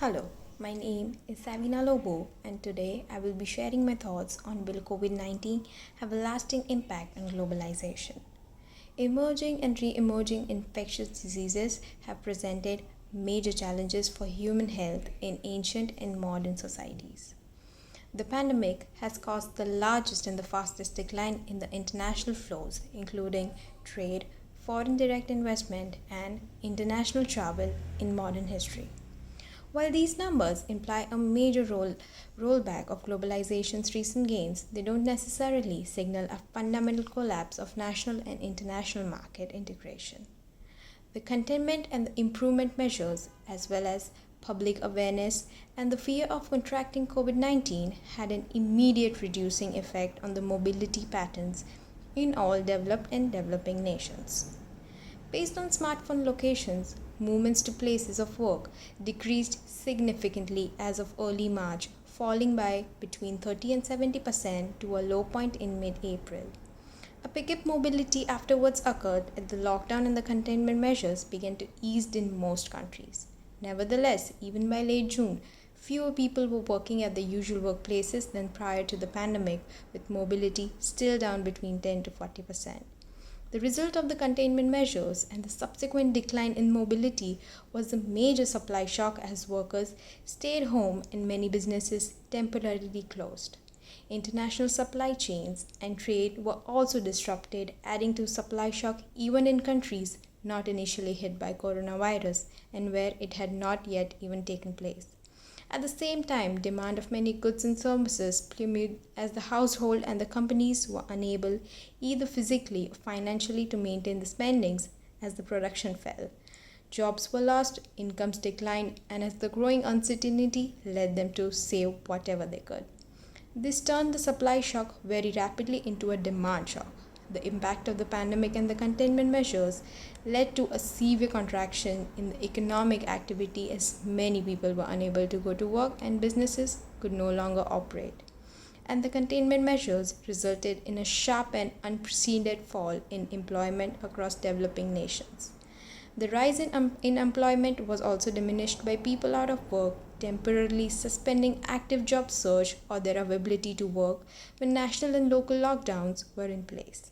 Hello, my name is Savina Lobo, and today I will be sharing my thoughts on will COVID-19 have a lasting impact on globalization. Emerging and re emerging infectious diseases have presented major challenges for human health in ancient and modern societies. The pandemic has caused the largest and the fastest decline in the international flows, including trade, foreign direct investment, and international travel in modern history. While these numbers imply a major rollback of globalization's recent gains, they don't necessarily signal a fundamental collapse of national and international market integration. The containment and the improvement measures, as well as public awareness and the fear of contracting COVID 19, had an immediate reducing effect on the mobility patterns in all developed and developing nations. Based on smartphone locations, movements to places of work decreased significantly as of early March, falling by between 30 and 70% to a low point in mid April. A pickup mobility afterwards occurred as the lockdown and the containment measures began to ease in most countries. Nevertheless, even by late June, fewer people were working at the usual workplaces than prior to the pandemic, with mobility still down between 10 to 40%. The result of the containment measures and the subsequent decline in mobility was a major supply shock as workers stayed home and many businesses temporarily closed. International supply chains and trade were also disrupted, adding to supply shock even in countries not initially hit by coronavirus and where it had not yet even taken place. At the same time, demand of many goods and services plummeted as the household and the companies were unable either physically or financially to maintain the spendings as the production fell. Jobs were lost, incomes declined, and as the growing uncertainty led them to save whatever they could. This turned the supply shock very rapidly into a demand shock. The impact of the pandemic and the containment measures led to a severe contraction in the economic activity as many people were unable to go to work and businesses could no longer operate. And the containment measures resulted in a sharp and unprecedented fall in employment across developing nations. The rise in unemployment was also diminished by people out of work temporarily suspending active job search or their availability to work when national and local lockdowns were in place.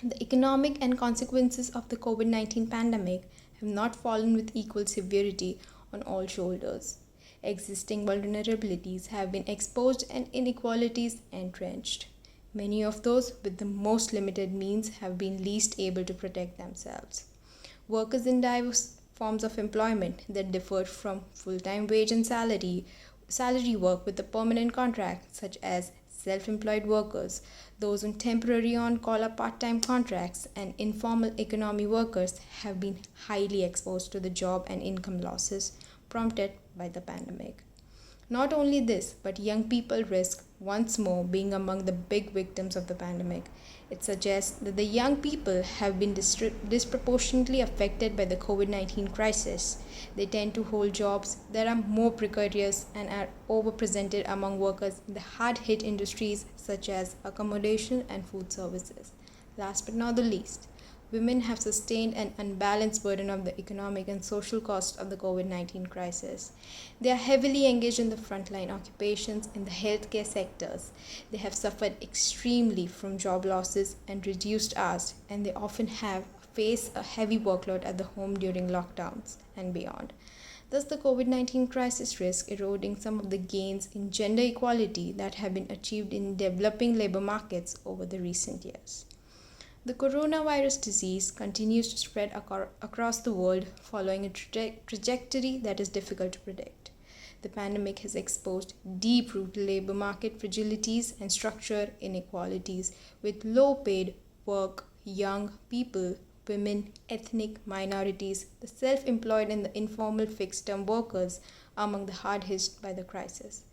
The economic and consequences of the COVID 19 pandemic have not fallen with equal severity on all shoulders. Existing vulnerabilities have been exposed and inequalities entrenched. Many of those with the most limited means have been least able to protect themselves. Workers in diverse forms of employment that differed from full-time wage and salary work with a permanent contract, such as self-employed workers, those on temporary on-call or part-time contracts, and informal economy workers have been highly exposed to the job and income losses prompted by the pandemic. Not only this, but young people risk once more being among the big victims of the pandemic. It suggests that the young people have been disproportionately affected by the COVID 19 crisis. They tend to hold jobs that are more precarious and are overrepresented among workers in the hard hit industries such as accommodation and food services. Last but not the least, women have sustained an unbalanced burden of the economic and social cost of the COVID 19 crisis. They are heavily engaged in the frontline occupations in the healthcare sectors. They have suffered extremely from job losses and reduced hours, and they often have faced a heavy workload at the home during lockdowns and beyond. Thus, the COVID 19 crisis risks eroding some of the gains in gender equality that have been achieved in developing labor markets over the recent years. The coronavirus disease continues to spread across the world following a trajectory that is difficult to predict. The pandemic has exposed deep-rooted labor market fragilities and structural inequalities with low-paid work, young people, women, ethnic minorities, the self-employed and the informal fixed-term workers among the hard hit by the crisis.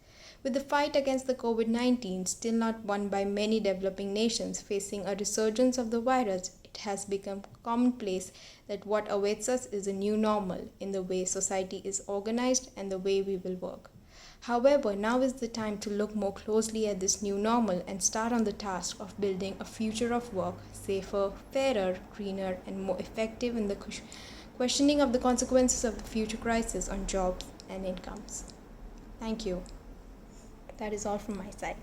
With the fight against the COVID 19 still not won by many developing nations facing a resurgence of the virus, it has become commonplace that what awaits us is a new normal in the way society is organized and the way we will work. However, now is the time to look more closely at this new normal and start on the task of building a future of work safer, fairer, greener, and more effective in the questioning of the consequences of the future crisis on jobs, and incomes. Thank you. That is all from my side.